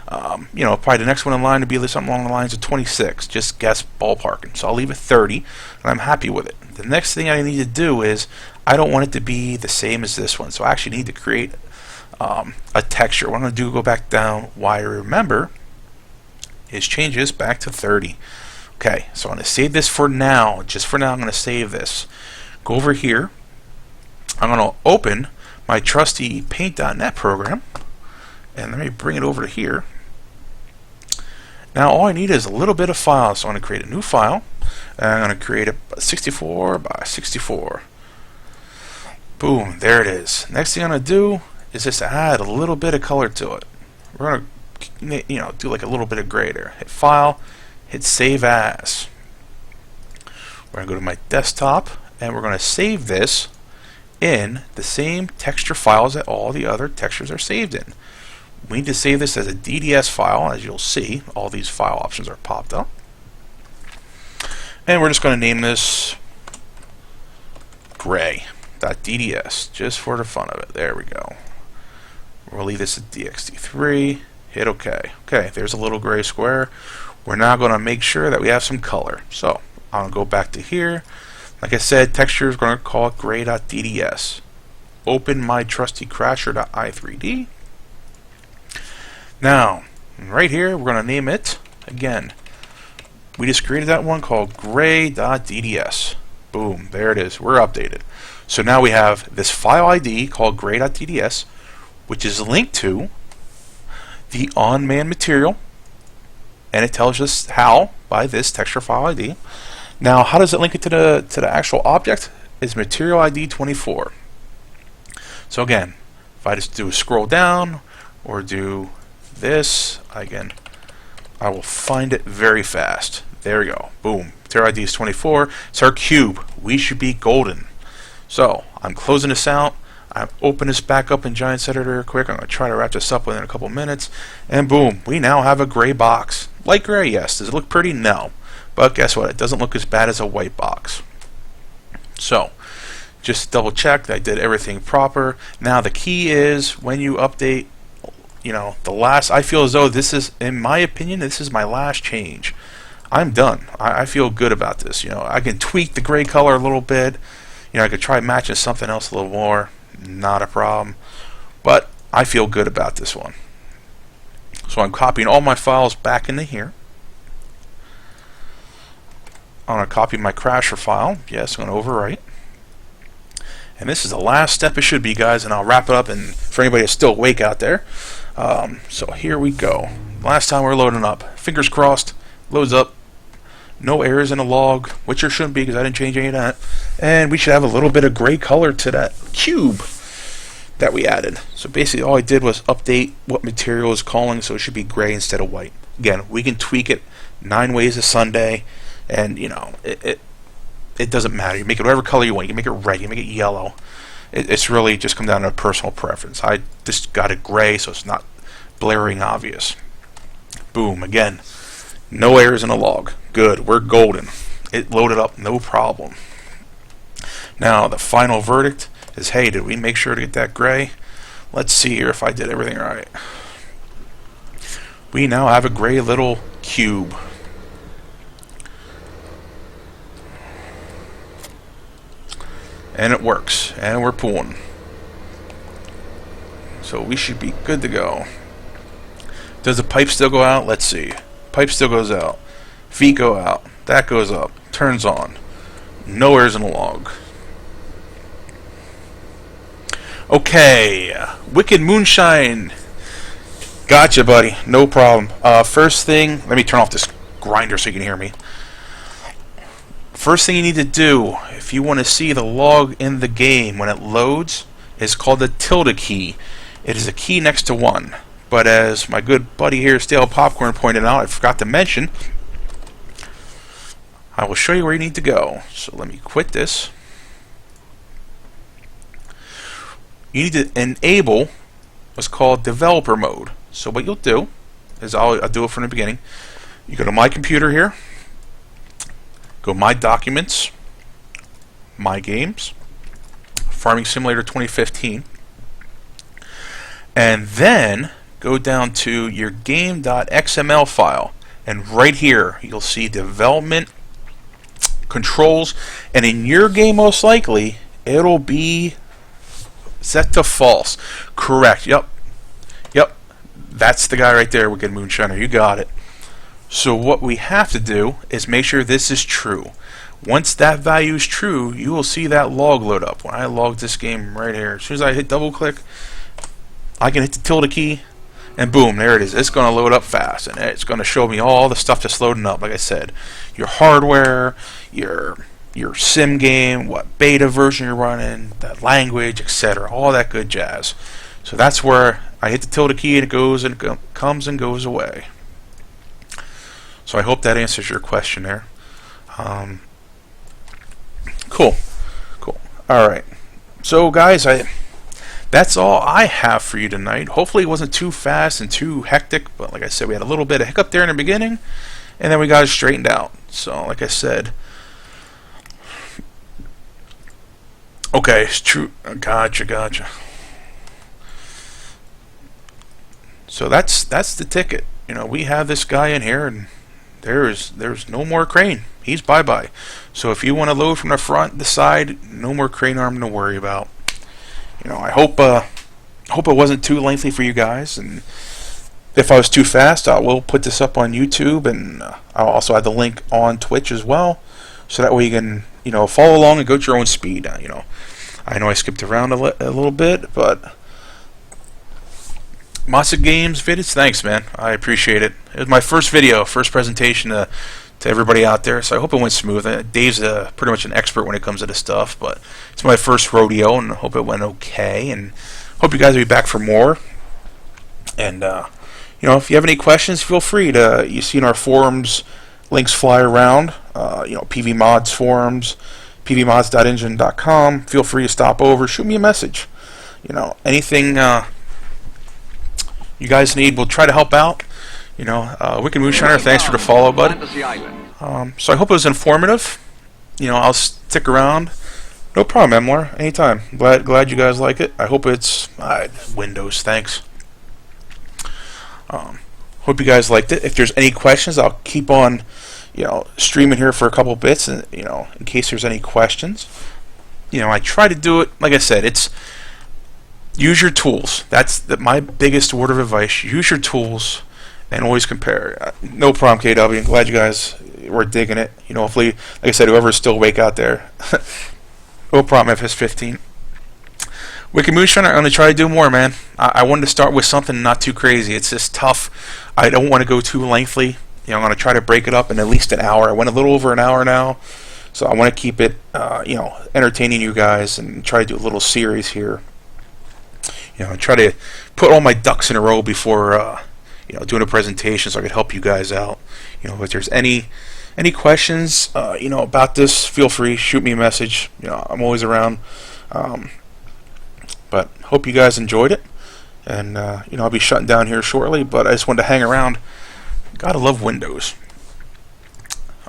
Probably the next one in line to be something along the lines of 26. Just guess ballparking. So I'll leave it 30, and I'm happy with it. The next thing I need to do is, I don't want it to be the same as this one. So I actually need to create a texture. What I'm going to do, go back down. Why I remember is change this back to 30. Okay, so I'm going to save this for now. Just for now, I'm going to save this. Go over here. I'm going to open my trusty paint.net program, and let me bring it over to here. Now all I need is a little bit of file, so I'm going to create a new file, and I'm going to create a 64 by 64. Boom, there it is. Next thing I'm going to do is just add a little bit of color to it. We're going to do like a little bit of gray there. Hit File, hit Save As. We're going to go to my desktop, and we're going to save this in the same texture files that all the other textures are saved in. We need to save this as a DDS file. As you'll see, all these file options are popped up. And we're just going to name this gray.dds, just for the fun of it. There we go. We'll leave this at DXT3. Hit OK. Okay, there's a little gray square. We're now going to make sure that we have some color. So I'm going to go back to here. Like I said, texture is going to call it gray.dds. Open my trusty crasher.i3d. Now, right here, we're going to name it, again, we just created that one called gray.dds. Boom, there it is. We're updated. So now we have this file ID called gray.dds, which is linked to the on-man material, and it tells us how by this texture file ID. Now, how does it link it to the actual object? Is material ID 24. So again, if I just do a scroll down or do this, again, I will find it very fast. There we go. Boom. Material ID is 24. It's our cube. We should be golden. So I'm closing this out. I'm open this back up in Giants Editor real quick. I'm going to try to wrap this up within a couple minutes. And boom, we now have a gray box. Light gray, yes. Does it look pretty? No. But guess what? It doesn't look as bad as a white box. So just double check that I did everything proper. Now the key is when you update, the last, I feel as though this is, in my opinion, this is my last change. I'm done. I feel good about this. I can tweak the gray color a little bit. I could try matching something else a little more. Not a problem. But I feel good about this one. So I'm copying all my files back into here. I'm going to copy my crasher file. Yes, I'm going to overwrite. And this is the last step it should be, guys, and I'll wrap it up. And for anybody that's still awake out there, so here we go. Last time we're loading up. Fingers crossed. Loads up. No errors in the log, which there shouldn't be because I didn't change any of that. And we should have a little bit of gray color to that cube that we added. So basically all I did was update what material is calling, so it should be gray instead of white. Again, we can tweak it 9 ways a Sunday, and it doesn't matter. You make it whatever color you want. You can make it red, you can make it yellow. It's really just come down to a personal preference. I just got it gray so it's not blaring obvious. Boom, again. No errors in the log. Good, we're golden. It loaded up, no problem. Now, the final verdict is, hey, did we make sure to get that gray? Let's see here if I did everything right. We now have a gray little cube. And it works, and we're pulling. So we should be good to go. Does the pipe still go out? Let's see. Pipe still goes out. Feet go out. That goes up. Turns on. No errors in the log. Okay. Wicked Moonshine. Gotcha, buddy. No problem. First thing, let me turn off this grinder so you can hear me. First thing you need to do, if you want to see the log in the game when it loads, is called the tilde key. It is a key next to 1. But as my good buddy here, Stale Popcorn, pointed out, I forgot to mention, I will show you where you need to go. So let me quit this. You need to enable what's called developer mode. So what you'll do is I'll do it from the beginning. You go to my computer here, go my documents, my games, Farming Simulator 2015, and then go down to your game.xml file, and right here you'll see development controls, and in your game most likely it'll be set to false. Correct. Yep, that's the guy right there, Wicked Moonshiner. You got it. So what we have to do is make sure this is true. Once that value is true, you will see that log load up. When I log this game right here, as soon as I hit double click, I can hit the tilde key, and boom, there it is. It's going to load up fast, and it's going to show me all the stuff that's loading up. Like I said, your hardware, your sim game, what beta version you're running, the language, etc. All that good jazz. So that's where I hit the tilde key, and it goes and comes and goes away. So I hope that answers your question there. Cool. All right. So guys, that's all I have for you tonight. Hopefully it wasn't too fast and too hectic, but like I said, we had a little bit of hiccup there in the beginning, and then we got it straightened out. So like I said, okay, it's true. Gotcha. So that's the ticket. We have this guy in here, and there's no more crane. He's bye-bye. So if you want to load from the front, the side, no more crane arm to worry about. I hope it wasn't too lengthy for you guys, and if I was too fast, I will put this up on YouTube, and I'll also add the link on Twitch as well, so that way you can follow along and go at your own speed. I know I skipped around a little bit, but Massa Games vids, thanks, man. I appreciate it. It was my first video, first presentation to everybody out there, so I hope it went smooth. Dave's pretty much an expert when it comes to this stuff, but it's my first rodeo, and I hope it went okay, and hope you guys will be back for more. And if you have any questions, feel free to, you see in our forums, links fly around, PV Mods forums, pvmods.engine.com. Feel free to stop over, shoot me a message. Anything you guys need, we'll try to help out. Wicked Moonshiner, thanks for the follow, bud. So I hope it was informative. I'll stick around. No problem, Emler. Anytime. Glad you guys like it. I hope it's Windows. Thanks. Hope you guys liked it. If there's any questions, I'll keep on, streaming here for a couple bits, and in case there's any questions. I try to do it. Like I said, it's use your tools. That's my biggest word of advice. Use your tools and always compare. No problem, KW. I'm glad you guys were digging it. Hopefully, like I said, whoever's still awake out there. No problem, FS15. Wicked Moonshine, I'm going to try to do more, man. I wanted to start with something not too crazy. It's just tough. I don't want to go too lengthy. I'm going to try to break it up in at least an hour. I went a little over an hour now. So I want to keep it, entertaining you guys and try to do a little series here. Try to put all my ducks in a row before, doing a presentation so I could help you guys out. If there's any questions, about this, feel free, shoot me a message. I'm always around. But hope you guys enjoyed it. And, I'll be shutting down here shortly, but I just wanted to hang around. Gotta love Windows.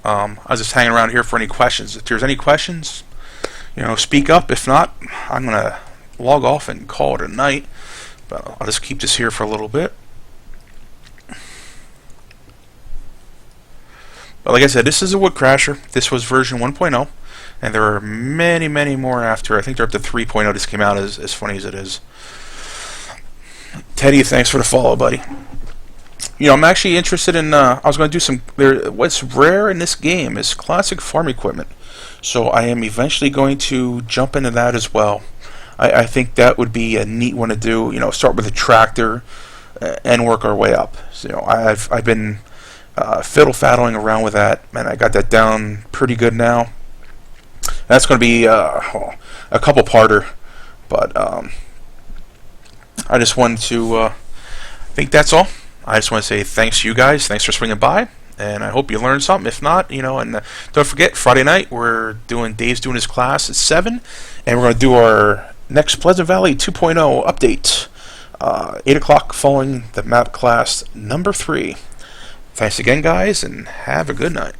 I was just hanging around here for any questions. If there's any questions, speak up. If not, I'm going to log off and call it a night. But I'll just keep this here for a little bit. But like I said, this is a Wood Crasher. This was version 1.0. And there are many, many more after. I think they're up to 3.0. This came out as funny as it is. Teddy, thanks for the follow, buddy. I'm actually interested in, I was going to do some, what's rare in this game is classic farm equipment. So I am eventually going to jump into that as well. I think that would be a neat one to do, start with a tractor and work our way up. So, I've been fiddle-faddling around with that, and I got that down pretty good now. That's going to be a couple-parter, but I just wanted to, I think that's all. I just want to say thanks to you guys. Thanks for swinging by, and I hope you learned something. If not, and don't forget, Friday night, Dave's doing his class at 7, and we're going to do our next Pleasant Valley 2.0 update, 8 o'clock following the map class number 3. Thanks again, guys, and have a good night.